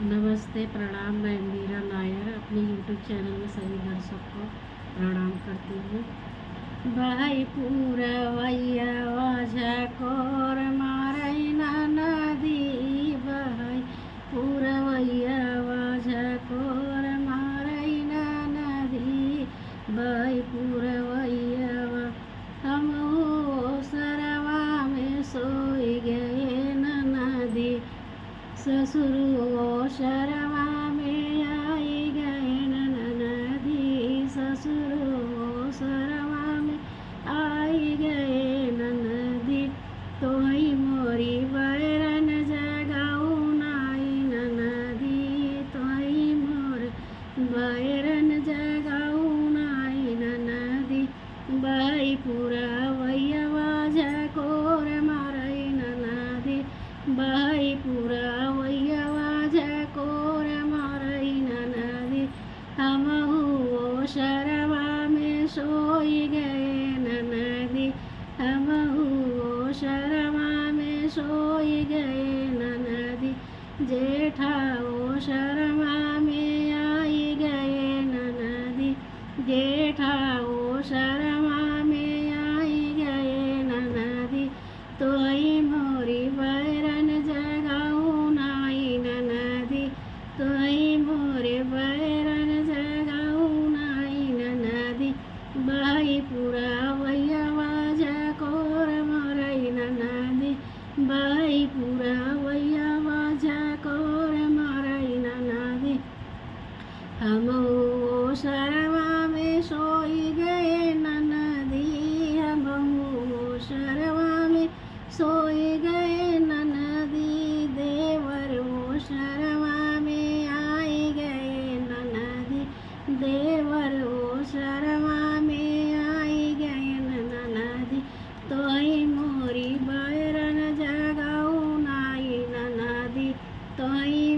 नमस्ते, प्रणाम। मैं इंदिरा नायर अपने यूट्यूब चैनल में सभी दर्शक को प्रणाम करती हूँ। भाई पूरवैया वाझा कोर मारई ना नदी, भाई पूरवैया वाझा कोर मारई ना नदी, भाई पूरवैया हम सरवा में सोई गए न नदी, ससुर शरवा में आई गए नदी, ससुर शरवा में आई गए नदी, तोही मोरी बैरन जगाऊ नाई नदी, तोही मोर बैरन जगाऊ नाई नदी, बाई पूरा वैया वाझा कोर मारई नदी, बाई पूरा वैया वाझा कोर मारई नदी, हमहु शरवा में सोई गए नदी, हमहु शरवा में सोई गए नदी, जेठा ओ शरवा में आई गए नदी, जेठा ओ शरवा में आई गए नदी, तोही मोरी बैरन जगाऊ नाई नदी, तोही मोरे बैरन जगाऊ नाई नदी, बाई पूरा वैया वाझा कोर मारई नदी, बाई पूरा वैया वाझा कोर मारई नदी, हम शरवा में सोई गए नदी, हम शरवा में सोई गए नदी, देवर वो शरवा में आई गए नदी, देवर वो शरवा में आई गए नदी, तोही मोरी बैरन जगाऊ नाई नदी, तोही